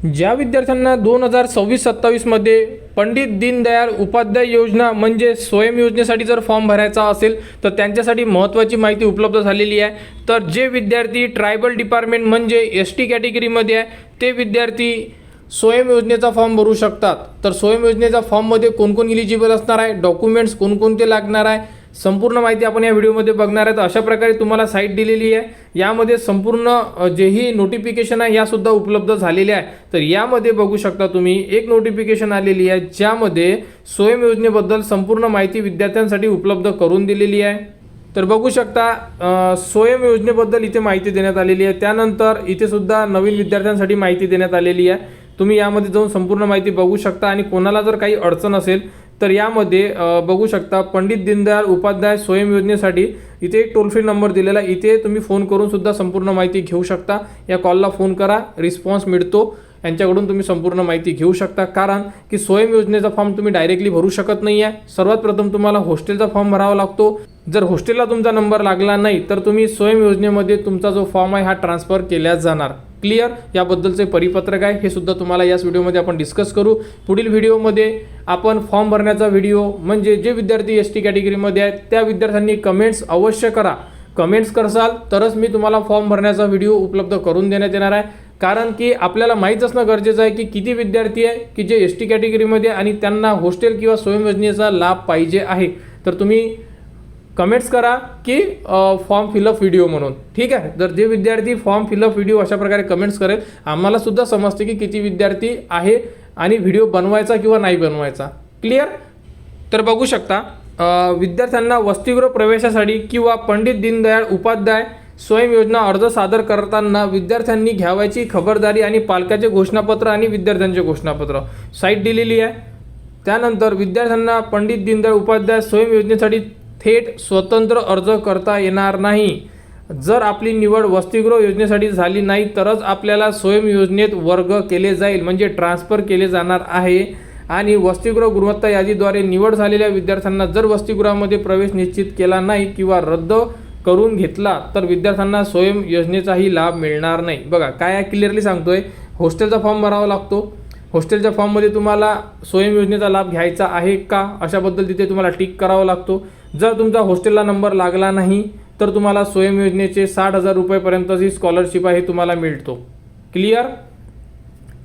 ज्या विद्यार्थ्यांना 2026-27 मध्ये पंडित दीनदयाळ उपाध्याय योजना म्हणजे स्वयं योजनेसाठी जर फॉर्म भरायचा असेल तर त्यांच्यासाठी महत्त्वाची माहिती उपलब्ध झालेली आहे। तर जे विद्यार्थी ट्रायबल डिपार्टमेंट म्हणजे एसटी कॅटेगरीमध्ये आहे ते विद्यार्थी स्वयं योजनेचा फॉर्म भरू शकतात। तर स्वयं योजनेच्या फॉर्ममध्ये कोण इलिजिबल असणार आहे, डॉक्युमेंट्स कोणकोणते लागणार आहे, संपूर्ण माहिती आपण या व्हिडिओमध्ये बघणार आहे। तर अशा प्रकारे तुम्हाला साईट दिलेली आहे, यामध्ये संपूर्ण जेही नोटिफिकेशन आहे यासुद्धा उपलब्ध झालेले आहे। तर यामध्ये बघू शकता तुम्ही एक नोटिफिकेशन आलेली आहे ज्यामध्ये स्वयं योजनेबद्दल संपूर्ण माहिती विद्यार्थ्यांसाठी उपलब्ध करून दिलेली आहे। तर बघू शकता स्वयं योजनेबद्दल इथे माहिती देण्यात आलेली आहे। त्यानंतर इथे सुद्धा नवीन विद्यार्थ्यांसाठी माहिती देण्यात आलेली आहे। तुम्ही यामध्ये जाऊन संपूर्ण माहिती बघू शकता आणि कोणाला जर काही अडचण असेल तर यामध्ये बघू शकता पंडित दीनदयाळ उपाध्याय स्वयं योजनेसाठी इथे एक टोल फ्री नंबर दिलेला आहे, इथे तुम्ही फोन करून सुद्धा संपूर्ण माहिती घेऊ शकता। या कॉलला फोन करा, रिस्पॉन्स मिळतो, यांच्याकडून तुम्ही संपूर्ण माहिती घेऊ शकता। कारण की स्वयं योजनेचा फॉर्म तुम्ही डायरेक्टली भरू शकत नाही आहे, सर्वात प्रथम तुम्हाला हॉस्टेलचा फॉर्म भरावा लागतो। जर हॉस्टेलला तुमचा नंबर लागला नाही तर तुम्ही स्वयं योजनेमध्ये तुमचा जो फॉर्म आहे हा ट्रान्सफर केला जाणार। क्लिअर, याबद्दलचे परिपत्रक आहे हे सुद्धा तुम्हाला याच व्हिडिओमध्ये आपण डिस्कस करू। पुढील व्हिडिओमध्ये आपण फॉर्म भरण्याचा व्हिडिओ म्हणजे जे विद्यार्थी एसटी कॅटेगरीमध्ये आहेत त्या विद्यार्थ्यांनी कमेंट्स अवश्य करा, कमेंट्स करसाल तरच मी तुम्हाला फॉर्म भरण्याचा व्हिडिओ उपलब्ध करून देण्यात येणार आहे। कारण की आपल्याला माहीत असणं गरजेचं आहे की किती विद्यार्थी आहे की जे एसटी कॅटेगरीमध्ये आणि त्यांना हॉस्टेल किंवा स्वयं योजनेचा लाभ पाहिजे आहे। तर तुम्ही कमेंट्स करा की फॉर्म फिलअप व्हिडिओ म्हणून, ठीक आहे। जर जे विद्यार्थी फॉर्म फिलअप व्हिडिओ अशा प्रकारे कमेंट्स करेल आम्हाला सुद्धा समजते की किती विद्यार्थी आहे आणि व्हिडिओ बनवायचा किंवा नाही बनवायचा। क्लिअर, तर बघू शकता विद्यार्थ्यांना वसतिगृह प्रवेशासाठी किंवा पंडित दीनदयाळ उपाध्याय स्वयं योजना अर्ज सादर करताना विद्यार्थ्यांनी घ्यावयाची खबरदारी आणि पालकाचे घोषणापत्र आणि विद्यार्थ्यांचे घोषणापत्र साईट दिलेली आहे। त्यानंतर विद्यार्थ्यांना पंडित दीनदयाळ उपाध्याय स्वयं योजनेसाठी थेट स्वतंत्र अर्ज करता येणार नाही। जर आपली निवड वसतिगृह योजनेसाठी झाली नाही तरच आपल्याला स्वयं योजनेत वर्ग केले जाईल म्हणजे ट्रान्सफर केले जाणार आहे। आणि वसतिगृह गुणवत्ता यादीद्वारे निवड झालेल्या विद्यार्थ्यांना जर वसतिगृहामध्ये प्रवेश निश्चित केला नाही किंवा रद्द करून घेतला तर विद्यार्थ्यांना स्वयं योजनेचाही लाभ मिळणार नाही। बघा काय क्लिअरली सांगतोय, हॉस्टेलचा फॉर्म भरावा लागतो, हॉस्टेलच्या फॉर्ममध्ये तुम्हाला स्वयं योजनेचा लाभ घ्यायचा आहे का अशाबद्दल तिथे तुम्हाला टिक करावा लागतो। जर तुमचा हॉस्टेलला नंबर लागला नाही तर तुम्हाला स्वयं योजनेचे 60,000 रुपयेपर्यंतची स्कॉलरशिप आहे तुम्हाला मिळतो। क्लिअर,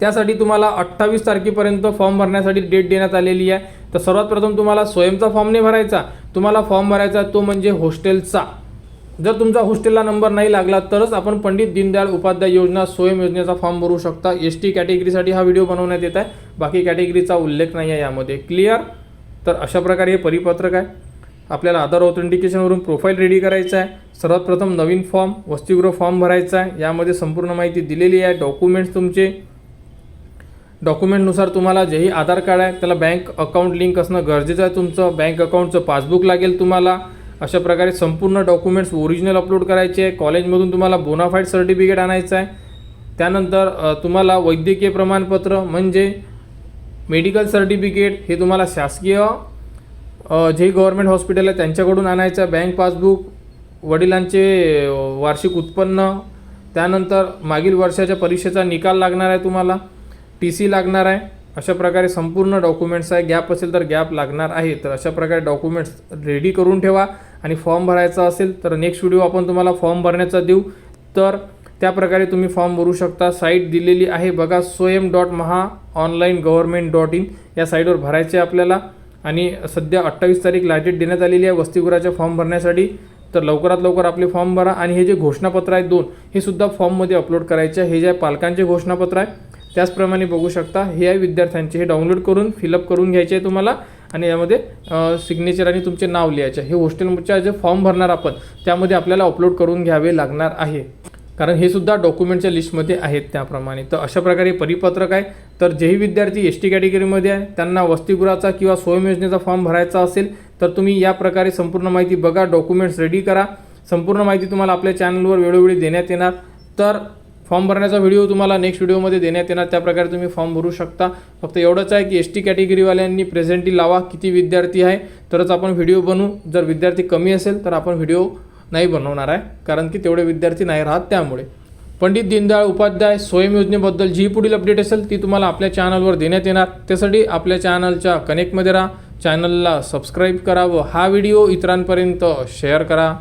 त्यासाठी तुम्हाला 28 तारखेपर्यंत फॉर्म भरण्यासाठी डेट देण्यात आलेली आहे। तर सर्वात प्रथम तुम्हाला स्वयंचा फॉर्म नाही भरायचा, तुम्हाला फॉर्म भरायचा तो म्हणजे हॉस्टेलचा। जर तुमचा हॉस्टेलला नंबर नाही लागला तरच आपण पंडित दीनदयाळ उपाध्याय योजना स्वयं योजनेचा फॉर्म भरू शकता। एसटी कॅटेगरीसाठी हा व्हिडिओ बनवण्यात येत आहे, बाकी कॅटेगरीचा उल्लेख नाही आहे यामध्ये। क्लिअर, तर अशा प्रकारे हे परिपत्रक आहे। आपल्याला आधार ऑथेंटिकेशनवरून प्रोफाईल रेडी करायचं आहे। सर्वात प्रथम नवीन फॉर्म वसतिगृह फॉर्म भरायचा आहे, यामध्ये संपूर्ण माहिती दिलेली आहे। डॉक्युमेंट्स तुमचे डॉक्युमेंटनुसार तुम्हाला जेही आधार कार्ड आहे त्याला बँक अकाउंट लिंक असणं गरजेचं आहे, तुमचं बँक अकाउंटचं पासबुक लागेल तुम्हाला। अशा प्रकारे संपूर्ण डॉक्युमेंट्स ओरिजिनल अपलोड करायचे आहे। कॉलेजमधून तुम्हाला बोनाफाईड सर्टिफिकेट आणायचं आहे। त्यानंतर तुम्हाला वैद्यकीय प्रमाणपत्र म्हणजे मेडिकल सर्टिफिकेट हे तुम्हाला शासकीय जे गव्हर्नमेंट हॉस्पिटल आहे त्यांच्याकडून आणायचं आहे। बँक पासबुक, वडिलांचे वार्षिक उत्पन्न, त्यानंतर मागील वर्षाच्या परीक्षेचा निकाल लागणार आहे तुम्हाला, TC लागणार आहे। अशा प्रकारे संपूर्ण डॉक्युमेंट्स आहे, गॅप असेल तर गॅप लागणार आहे। तर अशा प्रकारे डॉक्युमेंट्स रेडी करून ठेवा आणि फॉर्म भरायचा असेल तर नेक्स्ट व्हिडिओ आपण तुम्हाला फॉर्म भरण्याचा देऊ, तर त्या प्रकारे तुम्ही फॉर्म भरू शकता। साईट दिलेली आहे बघा, swayam.mahaonlinegov.in या साईटवर भरायचे आपल्याला। आणि सध्या 28 तारीख लास्ट डेट देण्यात आलेली आहे वसतिगृहाच्या फॉर्म भरण्यासाठी। तर लवकरात लवकर आपले फॉर्म भरा आणि हे जे घोषणापत्र आहेत 2 हे सुद्धा फॉर्ममध्ये अपलोड करायचे आहे। हे जे पालकांचे घोषणापत्र आहे त्याचप्रमाणे बघू शकता हे आहे विद्यार्थ्यांचे, हे डाउनलोड करून फिलअप करून घ्यायचे आहे तुम्हाला आणि यामध्ये सिग्नेचर आणि तुमचे नाव लिहायचे। हे हॉस्टेलच्या जे फॉर्म भरणार आपण त्यामध्ये आपल्याला अपलोड करून घ्यावे लागणार आहे, कारण हे सुद्धा डॉक्युमेंटच्या लिस्टमध्ये आहेत त्याप्रमाणे। तर अशा प्रकारे परिपत्रक आहे। तर जेही विद्यार्थी एसटी कॅटेगरीमध्ये आहे त्यांना वसतिगृहाचा किंवा स्वयं योजनेचा फॉर्म भरायचा असेल तर तुम्ही या प्रकारे संपूर्ण माहिती बघा, डॉक्युमेंट्स रेडी करा। संपूर्ण माहिती तुम्हाला आपल्या चॅनलवर वेळोवेळी देण्यात येणार। तर फॉर्म भरण्याचा व्हिडिओ तुम्हाला नेक्स्ट व्हिडिओमध्ये देण्यात येणार, त्याप्रकारे तुम्ही फॉर्म भरू शकता। फक्त एवढंच आहे की एसटी कॅटेगरीवाल्यांनी प्रेझेंटली लावा किती विद्यार्थी आहे तरच आपण व्हिडिओ बनवू। जर विद्यार्थी कमी असेल तर आपण व्हिडिओ नाही बनवणार आहे, कारण की तेवढे विद्यार्थी नाही राहत त्यामुळे। पंडित दीनदयाळ उपाध्याय स्वयं योजनेबद्दल जी पुढील अपडेट असेल ती तुम्हाला आपल्या चॅनलवर देण्यात येणार। त्यासाठी आपल्या चॅनलच्या कनेक्टमध्ये राहा, चॅनलला सबस्क्राईब करा व हा व्हिडिओ इतरांपर्यंत शेअर करा।